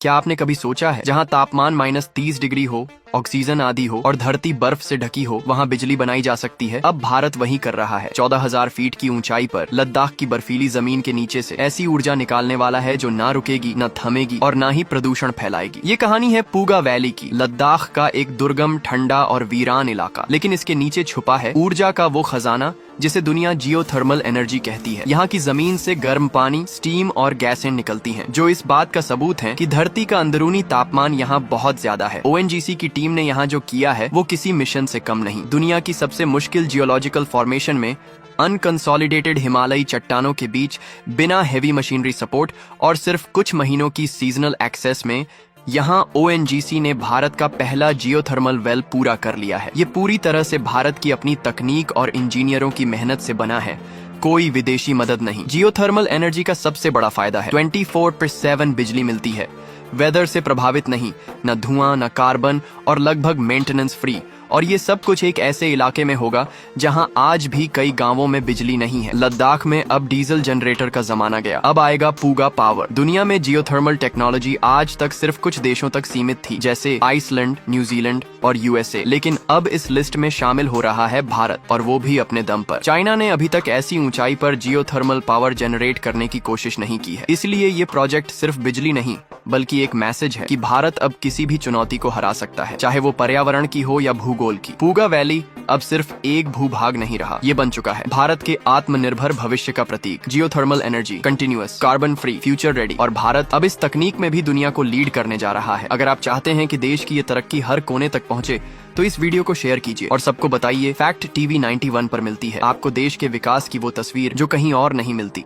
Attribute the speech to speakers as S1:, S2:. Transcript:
S1: क्या आपने कभी सोचा है जहाँ तापमान -30 डिग्री हो, ऑक्सीजन आदि हो और धरती बर्फ से ढकी हो, वहाँ बिजली बनाई जा सकती है? अब भारत वही कर रहा है। 14,000 फीट की ऊंचाई पर लद्दाख की बर्फीली जमीन के नीचे से ऐसी ऊर्जा निकालने वाला है जो ना रुकेगी, न थमेगी और ना ही प्रदूषण फैलाएगी। ये कहानी है पूगा वैली की, लद्दाख का एक दुर्गम, ठंडा और वीरान इलाका, लेकिन इसके नीचे छुपा है ऊर्जा का वो खजाना जिसे दुनिया जियोथर्मल एनर्जी कहती है। यहाँ की जमीन से गर्म पानी, स्टीम और गैसें निकलती हैं, जो इस बात का सबूत है कि धरती का अंदरूनी तापमान यहाँ बहुत ज्यादा है। ओएनजीसी की टीम ने यहाँ जो किया है वो किसी मिशन से कम नहीं। दुनिया की सबसे मुश्किल जियोलॉजिकल फॉर्मेशन में अनकंसोलिडेटेड हिमालयी चट्टानों के बीच बिना हेवी मशीनरी सपोर्ट और सिर्फ कुछ महीनों की सीजनल एक्सेस में यहाँ ओएनजीसी ने भारत का पहला जियोथर्मल वेल पूरा कर लिया है। ये पूरी तरह से भारत की अपनी तकनीक और इंजीनियरों की मेहनत से बना है, कोई विदेशी मदद नहीं। जियोथर्मल एनर्जी का सबसे बड़ा फायदा है 24/7 बिजली मिलती है, वेदर से प्रभावित नहीं, न धुआं, न कार्बन और लगभग मेंटेनेंस फ्री। और ये सब कुछ एक ऐसे इलाके में होगा जहां आज भी कई गांवों में बिजली नहीं है। लद्दाख में अब डीजल जनरेटर का जमाना गया, अब आएगा पूगा पावर। दुनिया में जियोथर्मल टेक्नोलॉजी आज तक सिर्फ कुछ देशों तक सीमित थी, जैसे आइसलैंड, न्यूजीलैंड और यूएसए, लेकिन अब इस लिस्ट में शामिल हो रहा है भारत, और वो भी अपने दम पर। चाइना ने अभी तक ऐसी ऊंचाई पर जियोथर्मल पावर जनरेट करने की कोशिश नहीं की है। इसलिए ये प्रोजेक्ट सिर्फ बिजली नहीं बल्कि एक मैसेज है कि भारत अब किसी भी चुनौती को हरा सकता है, चाहे वो पर्यावरण की हो या भूगोल की। पूगा वैली अब सिर्फ एक भूभाग नहीं रहा, ये बन चुका है भारत के आत्मनिर्भर भविष्य का प्रतीक। Geothermal energy, continuous, carbon free, future ready, और भारत अब इस तकनीक में भी दुनिया को लीड करने जा रहा है। अगर आप चाहते हैं कि देश की ये तरक्की हर कोने तक पहुंचे तो इस वीडियो को शेयर कीजिए और सबको बताइए। फैक्ट टीवी 91 पर मिलती है आपको देश के विकास की वो तस्वीर जो कहीं और नहीं मिलती।